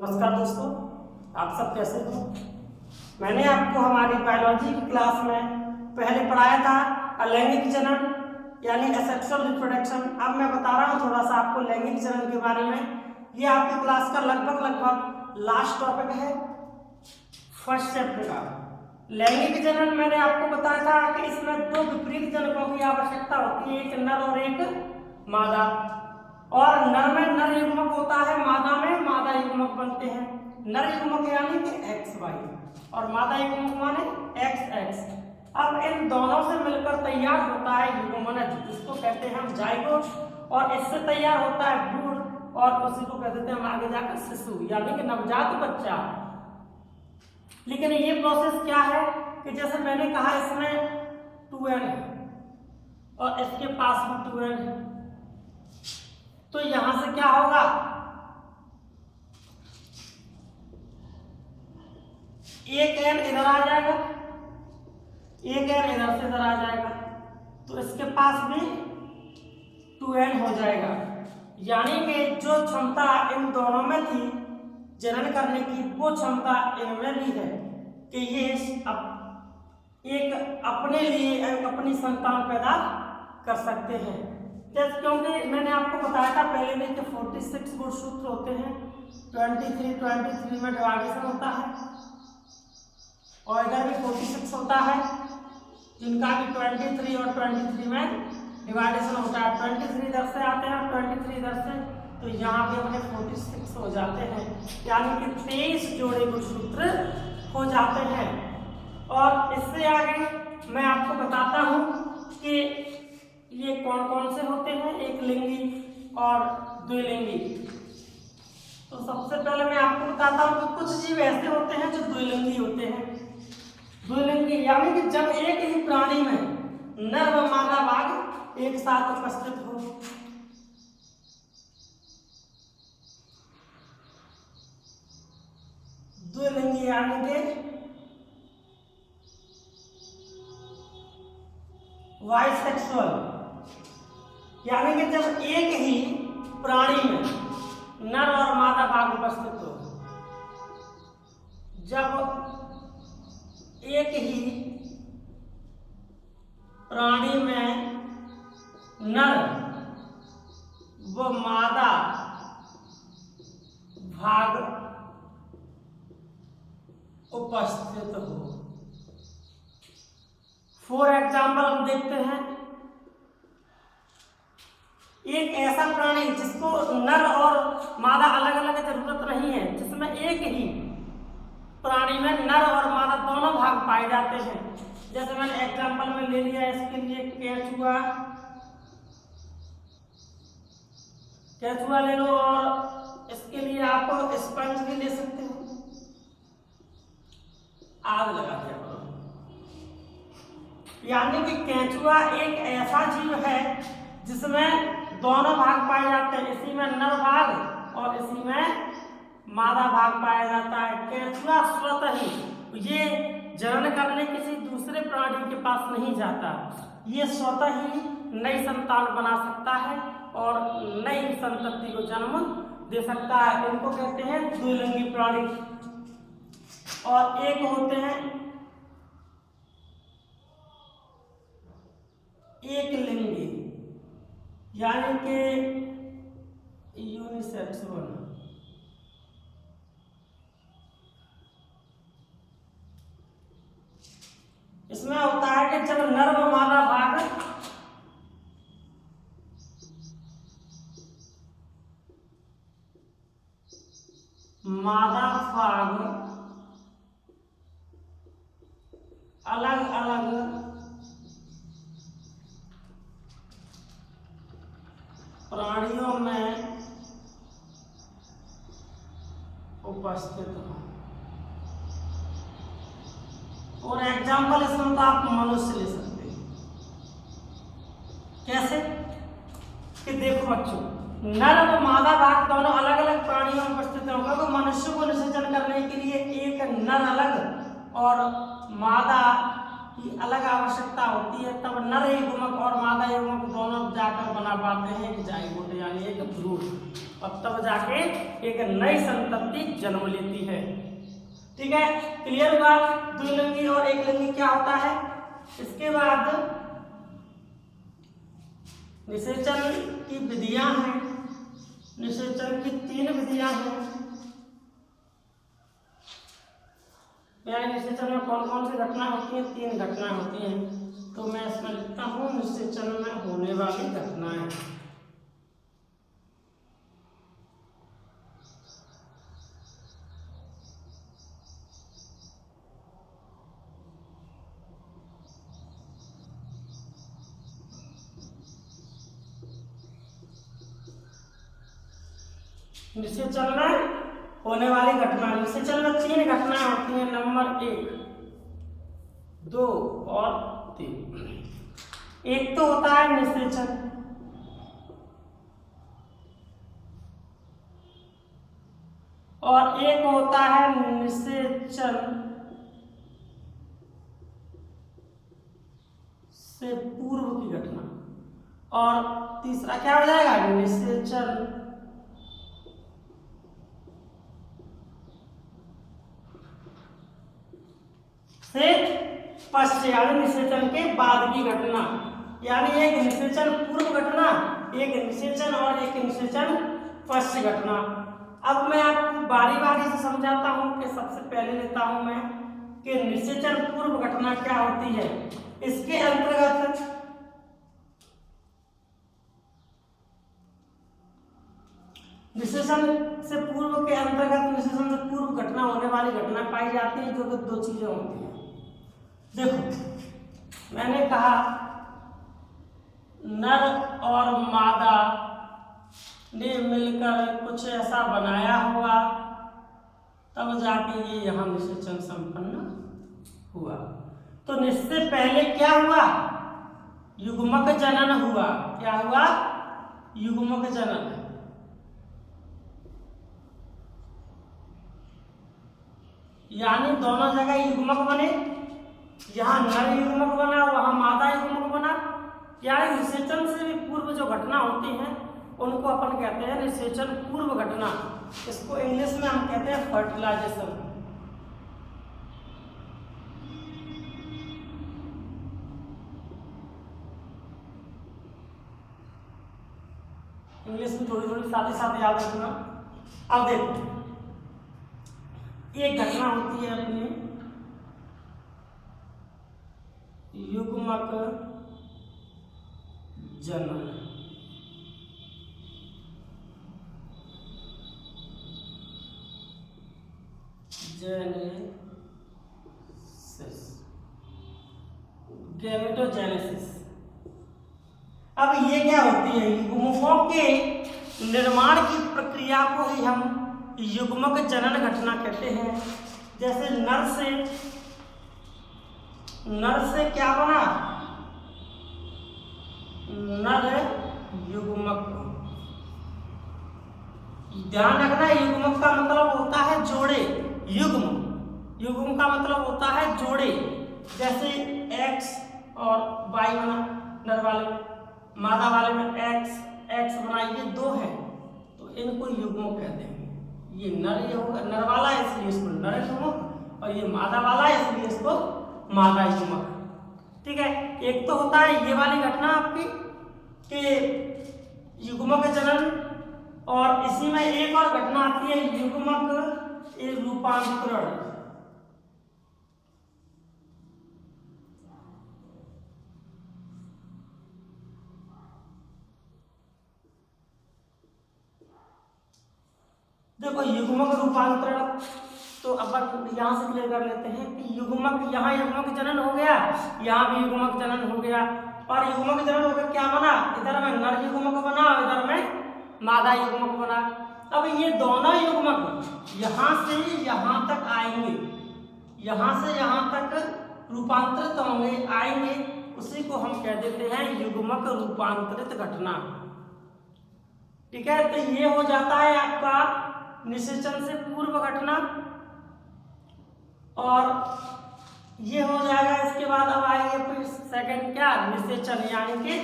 नमस्कार दोस्तों, आप सब कैसे हो। मैंने आपको हमारी बायोलॉजी की क्लास में पहले पढ़ाया था अलैंगिक जनन यानी एसेक्सुअल रिप्रोडक्शन। अब मैं बता रहा हूँ थोड़ा सा आपको लैंगिक जनन के बारे में। ये आपकी क्लास का लगभग लास्ट टॉपिक है फर्स्ट चैप्टर का। लैंगिक जनन मैंने आपको बताया था कि इसमें दो विपरीत जनकों की आवश्यकता होती है, एक नर और एक मादा। और नर में नर युग्मक होता है, मादा में मादा युग्मक बनते हैं। नर युग्मक यानी कि XY और मादा युग्मक माने XX। अब इन दोनों से मिलकर तैयार होता है युग्मनज, जिसको कहते हैं हम जाइगोट, और इससे तैयार होता है भ्रूण, और उसी को कहते हैं हम आगे जाकर शिशु यानी कि नवजात बच्चा। लेकिन ये प्रोसेस क्या है कि जैसे मैंने कहा इसमें 2n और इसके पास भी 2n, तो यहां से क्या होगा, एक n इधर आ जाएगा, एक n इधर से इधर आ जाएगा, तो इसके पास भी 2n हो जाएगा। यानी कि जो क्षमता इन दोनों में थी जनन करने की, वो क्षमता इनमें भी है कि ये एक अपने लिए अपनी संतान पैदा कर सकते हैं। क्योंकि मैंने आपको बताया था पहले में कि 46 गुणसूत्र होते हैं, 23 में डिवाइडेशन होता है, और इधर भी 46 होता है जिनका भी 23 और 23 में डिवाइडेशन होता है। 23 इधर से आते हैं और 23 इधर से, तो यहाँ पे अपने 46 हो जाते हैं, यानी कि 23 जोड़े गुणसूत्र हो जाते हैं। और इससे आगे मैं आपको बताता हूँ कि ये कौन कौन से होते हैं, एक लिंगी और द्विलिंगी। तो सबसे पहले मैं आपको बताता हूँ कि कुछ जीव ऐसे होते हैं जो द्विलिंगी होते हैं। द्विलिंगी यानी कि जब एक ही प्राणी में नर व मादा भाग एक साथ उपस्थित हो। द्विलिंगी यानी कि बाइसेक्सुअल, यानी कि जब एक ही प्राणी में नर और मादा भाग उपस्थित हो। जब एक ही प्राणी में नर व मादा भाग उपस्थित हो। फॉर एग्जाम्पल हम देखते हैं एक ऐसा प्राणी जिसको नर और मादा अलग अलग जरूरत नहीं है, जिसमें एक ही प्राणी में नर और मादा दोनों भाग पाए जाते हैं। जैसे मैंने एग्जांपल में ले लिया इसके लिए केचुआ ले लो, और इसके लिए आप स्पंज भी ले सकते हो। आग लगा दिया करो। यानी कि केचुआ एक ऐसा जीव है जिसमें दोनों भाग पाए जाते हैं, इसी में नर भाग और इसी में मादा भाग पाया जाता है। केचुआ स्वतः ही ये जनन करने किसी दूसरे प्राणी के पास नहीं जाता, ये स्वतः ही नई संतान बना सकता है और नई संतति को जन्म दे सकता है। इनको कहते हैं द्विलिंगी प्राणी। और एक होते हैं एक लिंगी यानी कि यूनिसेक्सुअल। इसमें होता है कि जब नर व मादा भाग अलग अलग प्राणियों में उपस्थित हो। और एग्जाम्पल इसमें तो आप मनुष्य ले सकते हैं। कैसे कि देखो बच्चों, नर व मादा भाग दोनों अलग अलग प्राणियों में उपस्थित होगा, तो मनुष्य को निषेचन करने के लिए एक नर अलग और मादा की अलग आवश्यकता होती है, तब नर युग्मक और मादा युग्मक दोनों जाकर बना पाते हैं एक जाइगोट यानी एक भ्रूण, और तब जाके एक नई संतति जन्म लेती है। ठीक है, क्लियर हुआ द्विलिंगी और एक लिंगी क्या होता है। इसके बाद निषेचन की विधियां हैं। निषेचन की 3 विधियां हैं। यानी निषेचन में कौन कौन सी घटना होती है, 3 घटनाएं होती हैं। तो मैं इसमें लिखता हूं निषेचन में होने वाली घटनाएं। निषेचन में होने वाली घटना, निषेचन में 3 घटनाएं होती हैं। नंबर 1, 2 और 3। एक तो होता है निषेचन, और एक होता है निषेचन से पूर्व की घटना, और तीसरा क्या हो जाएगा, निषेचन से पश्चात यानी निषेचन के बाद की घटना। यानी एक निषेचन पूर्व घटना, एक निषेचन और एक निषेचन पश्चात घटना। अब मैं आपको बारी बारी से समझाता हूं कि सबसे पहले लेता हूं मैं कि निषेचन पूर्व घटना क्या होती है। इसके अंतर्गत निषेचन से पूर्व के अंतर्गत निषेचन से पूर्व घटना होने वाली घटना पाई जाती है, जो कि 2 चीजें होती हैं। देखो मैंने कहा नर और मादा ने मिलकर कुछ ऐसा बनाया हुआ, तब जाके ये यहाँ निषेचन संपन्न हुआ। तो इससे पहले क्या हुआ, युग्मक जनन हुआ। क्या हुआ, युग्मक जनन। यानी दोनों जगह युग्मक बने, यहाँ नर युग्मक बना, वहां मादा युग्मक बना। यानी निषेचन से भी पूर्व जो घटना होती है उनको अपन कहते हैं निषेचन पूर्व घटना। इसको इंग्लिश में हम कहते हैं फर्टिलाइजेशन। इंग्लिश में थोड़ी थोड़ी साथ ही साथ याद रखना। अब देखो एक घटना होती है अपनी युग्मक जनन। गैमेटोजेनेसिस। अब ये क्या होती है, युग्मकों के निर्माण की प्रक्रिया को ही हम युग्मक जनन घटना कहते हैं। जैसे नर से क्या बना, नर युग्मक। ध्यान रखना युग्मक का मतलब होता है जोड़े। युग्म का मतलब होता है जोड़े। जैसे X और Y बना नर वाले में, मादा वाले में X बना, ये 2 है तो इनको युग्मक कहते हैं। ये नर होगा, नर वाला है इसलिए इसको नर युग्मक, और ये मादा वाला है इसलिए इसको मादा युग्मक। ठीक है, एक तो होता है ये वाली घटना आपकी कि युग्मक जनन, और इसी में एक और घटना आती है युग्मक रूपांतरण। देखो युग्मक रूपांतरण तो अब यहाँ से क्लियर कर लेते हैं कि युग्मक, यहाँ युग्मक जनन हो गया, यहाँ भी युग्मक जनन हो गया, और युग्मक जनन होकर क्या बना, इधर में नर युग्मक बना, इधर में मादा युग्मक बना। अब ये दोनों युग्मक यहाँ से यहाँ तक आएंगे, यहाँ से यहाँ तक रूपांतरित होंगे, आएंगे, उसी को हम कह देते हैं युग्मक रूपांतरित घटना। ठीक है, तो ये हो जाता है आपका निषेचन से पूर्व घटना। और ये हो जाएगा। इसके बाद अब आएंगे फिर सेकंड क्या, निषेचन यानी कि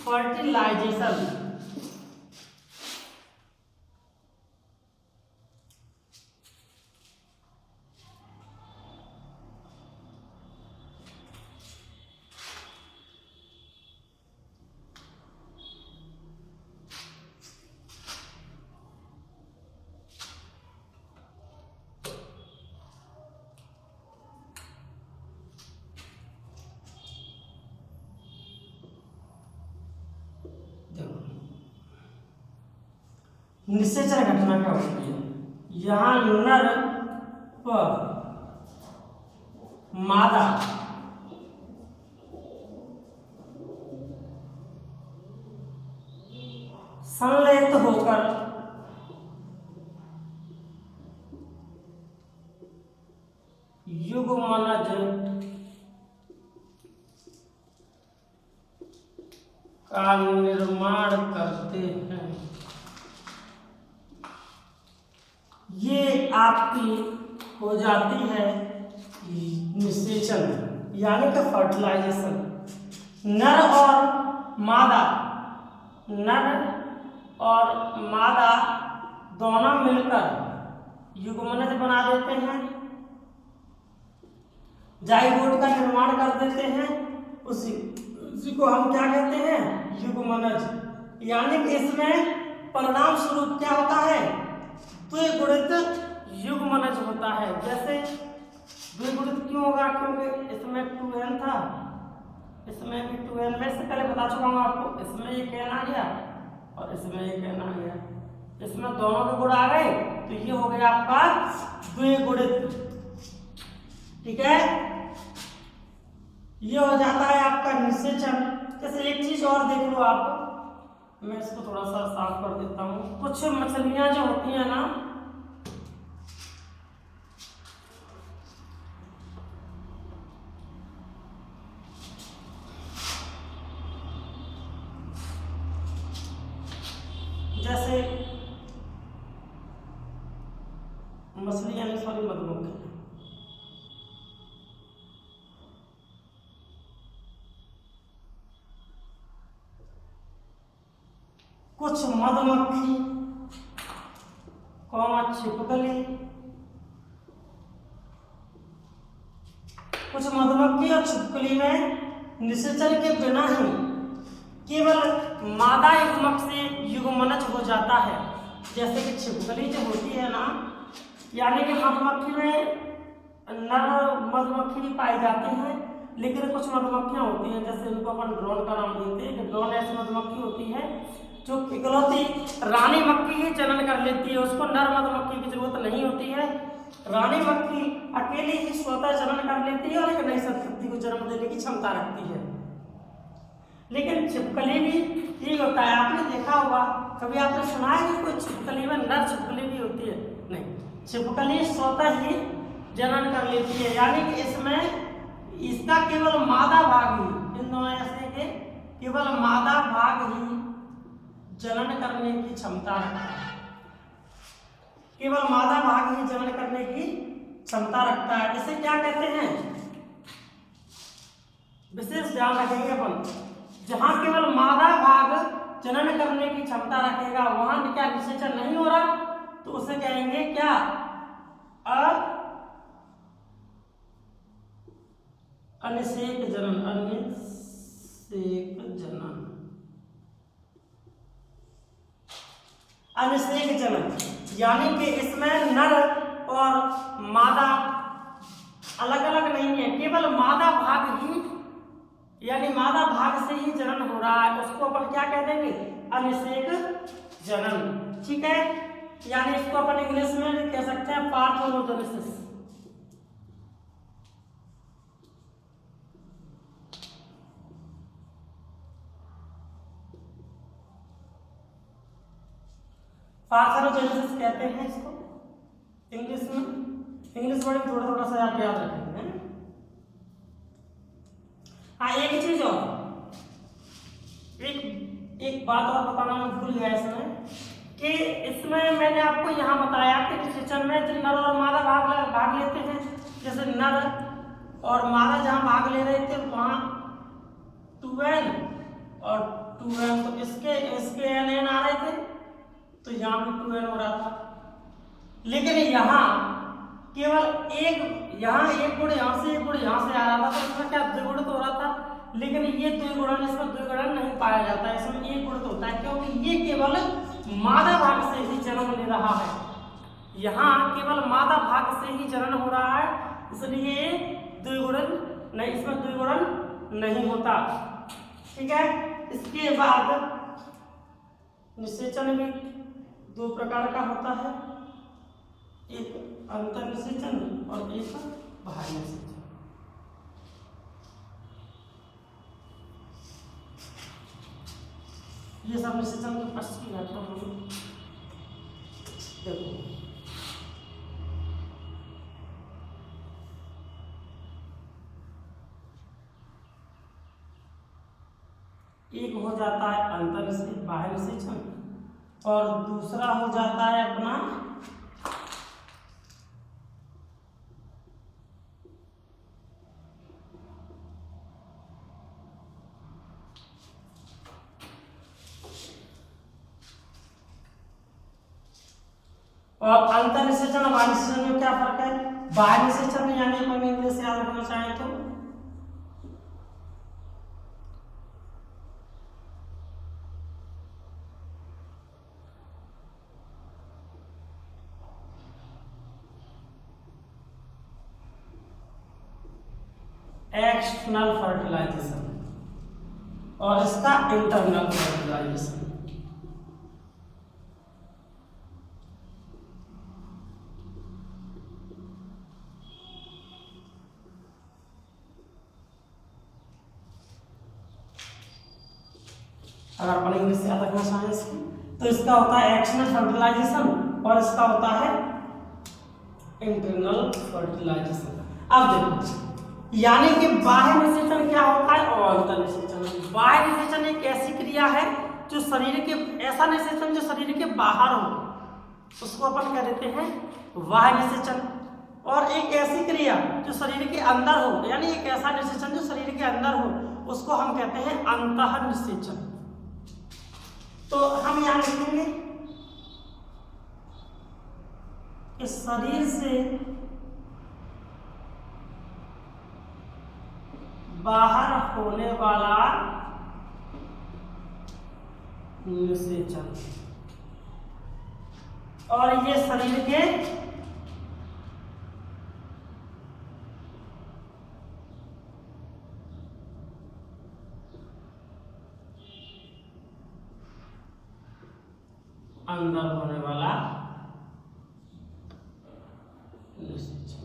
फर्टिलाइजेशन। निषेचन घटना क्या होती है, यहाँ नर पर मादा संलयित होकर युग्मनज का निर्माण करते हैं। ये आपकी हो जाती है निषेचन यानी कि फर्टिलाइजेशन। नर और मादा, नर और मादा दोनों मिलकर युग्मनज बना देते हैं, जाइगोट का निर्माण कर देते हैं। उसी को हम क्या कहते हैं, युग्मनज। यानी कि इसमें परिणाम स्वरूप क्या होता है, द्विगुणित युग्मनज होता है। जैसे द्विगुणित क्यों होगा, क्योंकि इसमें 2n था, इसमें भी 2n। मैं इससे पहले बता चुका हूँ आपको, इसमें एक n आ गया और इसमें एक n आ गया, इसमें दोनों के गुण आ गए, तो ये हो गया आपका द्विगुणित। ठीक है, ये हो जाता है आपका निषेचन। जैसे एक चीज और देख लो आप, मैं इसको थोड़ा सा साफ कर देता हूँ। कुछ मछलियां जो होती हैं ना, जैसे मछली यानी सॉरी मधुमक्खी, कुछ मधुमक्खी कौमा छिपकली, कुछ मधुमक्खी और छिपकली में निषेचन के बिना ही केवल मादा युग्मक से युग्मनज हो जाता है। जैसे कि छिपकली जो होती है ना, यानी कि मधुमक्खी में नर मधुमक्खी भी पाई जाती है, लेकिन कुछ मधुमक्खियां होती हैं, जैसे इनको अपन ड्रोन का नाम देते हैं। ड्रोन ऐसी मधुमक्खी होती है जो इकलौती रानी मक्खी ही जनन कर लेती है, उसको नर मधुमक्खी की जरूरत नहीं होती है। रानी मक्खी अकेली ही स्वतः जनन कर लेती है और एक नई संतति को जन्म देने की क्षमता रखती है। लेकिन छिपकली भी ठीक होता है। आपने देखा होगा, कभी आपने सुना है कि कोई छिपकली में नर छिपकली भी होती है? नहीं, छिपकली स्वतः ही जनन कर लेती है। यानी कि इसमें इसका केवल मादा भाग ही, इन दोनों ऐसे के केवल मादा भाग ही जनन करने की क्षमता रखता है, केवल मादा भाग ही जनन करने की क्षमता रखता है। इसे क्या कहते हैं, विशेष ध्यान रखेंगे अपन, जहां केवल मादा भाग जनन करने की क्षमता रखेगा वहां क्या निषेचन नहीं हो रहा, तो उसे कहेंगे क्या, अनिषेक जनन। अनिषेक जनन, अनिषेक जनन यानी कि इसमें नर और मादा अलग अलग नहीं है, केवल मादा भाग ही, यानी मादा भाग से ही जनन हो रहा है। उसको अपन क्या कह देंगे, अनिषेक जनन। ठीक है, यानी इसको अपन इंग्लिश में कह सकते हैं पार्थेनोजेनेसिस। पार्थेनोजेनेसिस कहते हैं इसको इंग्लिश में। इंग्लिश वर्ड थोड़ा थोड़ा सा आप याद रखेंगे। हाँ, एक चीज और, एक बात और बताना मैं भूल गया इसमें, कि इसमें मैंने आपको यहाँ बताया कि निषेचन में जो नर और मादा भाग लेते हैं, जैसे नर और मादा जहाँ भाग ले रहे थे वहाँ 2n और 2n, तो इसके n आ रहे थे, तो यहाँ पे 2n हो रहा था। लेकिन यहाँ केवल यहाँ एक गुण यहाँ से, एक गुण यहाँ से आ रहा था, तो इसमें क्या द्विगुणित हो रहा था। लेकिन ये द्विगुणन, इसमें द्विगुणन नहीं पाया जाता है, इसमें एक गुणित होता है, क्योंकि ये केवल मादा भाग से ही जन्म ले रहा है। यहाँ केवल मादा भाग से ही जनन हो रहा है, इसलिए द्विगुणन नहीं, इसमें द्विगुणन नहीं होता। ठीक है। इसके बाद निषेचन भी दो प्रकार का होता है, एक अंतर निषेचन और एक बाह्य निषेचन। ये सब निषेचन के पश्च की व्याख्या होगी। देखो एक हो जाता है अंतर से बाह्य निषेचन और दूसरा हो जाता है अपना और अंतर निषेचन और बाह्य निषेचन में क्या फर्क है। बाह्य निषेचन यानी अपन इंग्लिश याद रखना चाहें तो एक्सटर्नल फर्टिलाइजेशन और इसका इंटरनल फर्टिलाइजेशन। अगर अपन इंग्लिश से याद रखना चाहें तो इसका होता है एक्सटर्नल फर्टिलाइजेशन और इसका होता है इंटरनल फर्टिलाइजेशन। अब देखो, यानी कि बाह्य निषेचन क्या होता है और अंतर निषेचन। बाह्य निषेचन एक ऐसी क्रिया है जो शरीर के, ऐसा निषेचन जो शरीर के बाहर हो, उसको अपन कह देते हैं बाह्य निषेचन। और एक ऐसी क्रिया जो शरीर के अंदर हो, यानी एक ऐसा निषेचन जो शरीर के अंदर हो, उसको हम कहते हैं अंतः निषेचन। तो हम यहाँ लिखेंगे कि शरीर से बाहर होने वाला निषेचन, और ये शरीर के अंदर होने वाला निषेचन।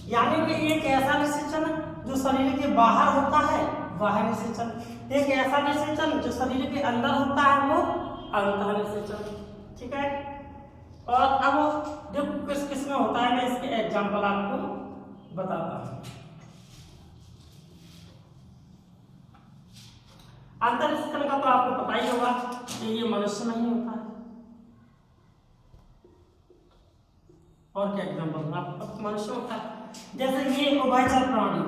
यानी कि एक ऐसा निषेचन जो शरीर के बाहर होता है बाह्य निषेचन, एक ऐसा निषेचन जो शरीर के अंदर होता है वो अंतः निषेचन। ठीक है। और अब देखो किस किस में होता है, मैं इसके एग्जांपल आपको बताता हूँ। अंतर निषेचन का तो आपको पता ही होगा कि ये मनुष्य नहीं होता है। और क्या एग्जांपल आपको, मनुष्य होता है। जैसे ये उभयचर प्राणी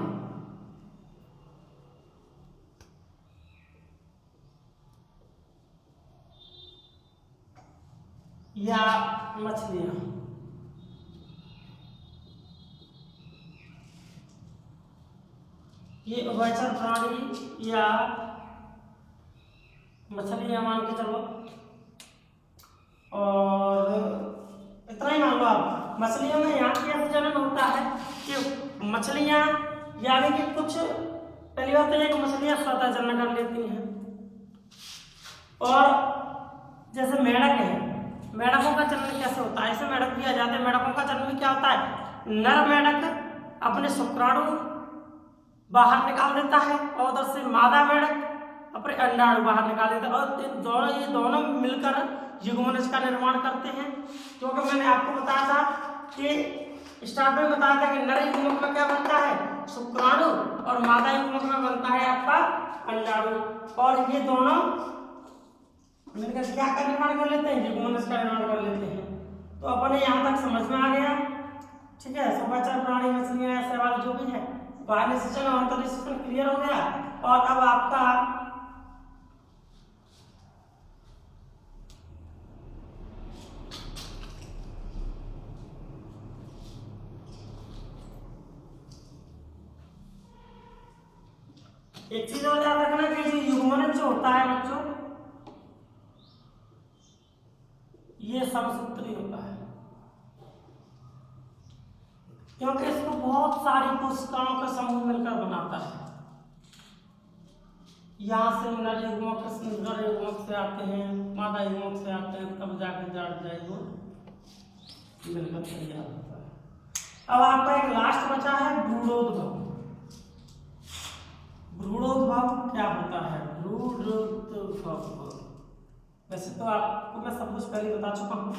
या मछलियां, ये उभयचर प्राणी या मछलियां मान के चलो, और इतना ही मान लो आप। मछलियों में यहाँ कैसे जनन होता है कि मछलियां, यानी कि कुछ पहली बात तो ये कि मछलियां स्वतः जनन कर लेती हैं। और जैसे मेढक है, मेढकों का जन्म कैसे होता है, ऐसे मेढक भी आ जाते हैं। मेढकों का जन्म क्या होता है, नर मेढक अपने शुक्राणु बाहर निकाल देता है और उधर से मादा मेढक अपने अंडाणु बाहर निकाल देता है, और ये दोनों मिलकर युग्मनज का निर्माण करते हैं। क्योंकि मैंने आपको बताया था कि स्टार्ट में बताया था कि नर युग्मक में क्या बनता है, शुक्राणु, और मादा युग्मक में बनता है आपका अंडाणु, और ये दोनों मिलकर क्या का निर्माण कर लेते हैं, युग्मनज का निर्माण कर लेते हैं। तो अपने यहाँ तक समझ में आ गया। ठीक है। समाचार प्राणी, मछलियां, सवाल जो भी है, बाहर निषेचन और अंतर निषेचन क्लियर हो गया। और अब आपका एक चीज और याद रखना कि जो युग्मन जो होता है बच्चों, ये समसूत्री होता है, क्योंकि इसको बहुत सारी कोशिकाओं का समूह मिलकर बनाता है। यहाँ से नर युग्मक से आते हैं, मादा युग्मक से आते हैं, तब जाकर जाएगा मिलकर तैयार होता है। अब आपका एक लास्ट बचा है भ्रूणोद्भव। भ्रूणोद्भव क्या होता है? भ्रूणोद्भव वैसे तो आपको मैं सब कुछ पहले बता चुका हूं,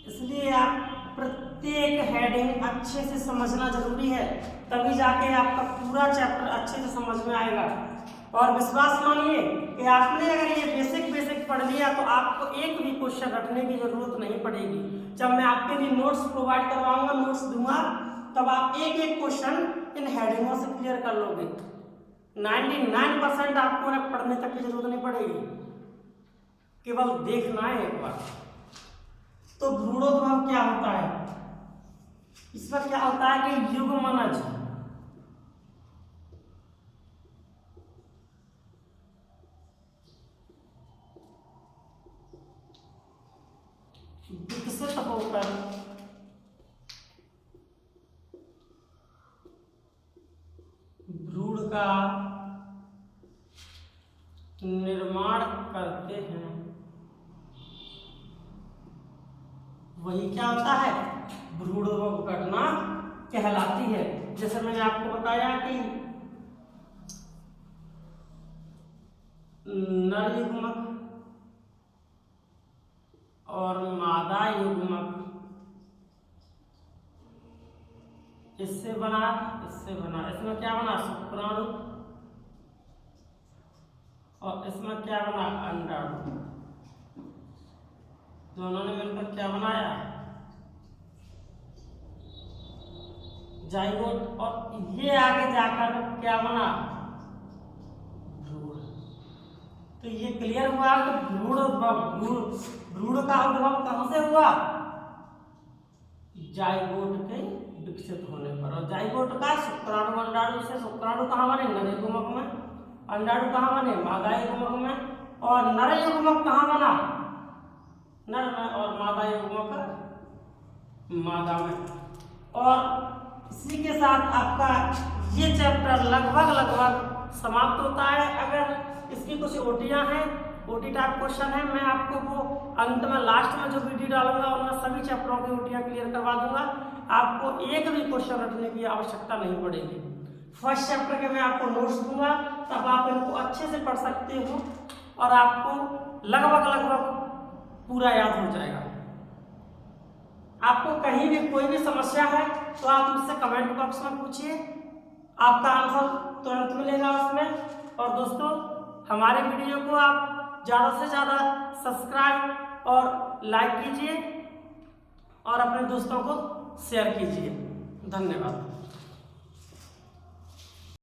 इसलिए आप प्रत्येक हेडिंग अच्छे से समझना जरूरी है, तभी जाके आपका पूरा चैप्टर अच्छे से समझ में आएगा। और विश्वास मानिए कि आपने अगर ये बेसिक पढ़ लिया तो आपको एक भी क्वेश्चन रखने की जरूरत नहीं पड़ेगी। जब मैं आपके लिए नोट्स प्रोवाइड करवाऊंगा, नोट्स दूंगा, तब आप एक एक क्वेश्चन इन हेडिंगों से क्लियर कर लोगे। 99% आपको पढ़ने तक की जरूरत नहीं पड़ेगी, केवल देखना है एक बार। तो भ्रूणोद्भव क्या होता है? इसमें क्या होता है कि युग्मनज विकसित होकर भ्रूण का निर्माण करते हैं, वही क्या होता है? भ्रूणोद्भव घटना कहलाती है। जैसे मैंने आपको बताया कि नर युग्मक और मादा युग्मक इससे बना, इसमें क्या बना? शुक्राणु। और इसमें क्या बना? अंडाणु। दोनों ने मिलकर क्या बनाया? जाइगोट। और ये आगे जाकर क्या बना? भ्रूण। तो ये क्लियर हुआ कि भ्रूण का उद्भव कहां से हुआ? जाइगोट के विकसित होने पर। और जाइगोट का शुक्राणु अंडाणु से, शुक्राणु कहां बने? नर युग्मक में। अंडाणु कहां बने? मादा युग्मक में। और नर युग्मक कहां बना? नर में। और मादा युग्मक मादा में। और इसी के साथ आपका ये चैप्टर लगभग समाप्त होता है। अगर इसकी कुछ ओटियां हैं, ओटी टाइप क्वेश्चन है, मैं आपको वो अंत में लास्ट में जो वीडियो डालूंगा उनमें सभी चैप्टरों की ओटियां क्लियर करवा दूंगा। आपको एक भी क्वेश्चन रखने की आवश्यकता नहीं पड़ेगी। फर्स्ट चैप्टर के मैं आपको नोट्स दूंगा, तब आप इनको अच्छे से पढ़ सकते हो और आपको लगभग पूरा याद हो जाएगा। आपको कहीं भी कोई भी समस्या है तो आप मुझसे कमेंट बॉक्स में पूछिए, आपका आंसर तुरंत मिलेगा उसमें। और दोस्तों, हमारे वीडियो को आप ज़्यादा से ज़्यादा सब्सक्राइब और लाइक कीजिए और अपने दोस्तों को शेयर कीजिए। धन्यवाद।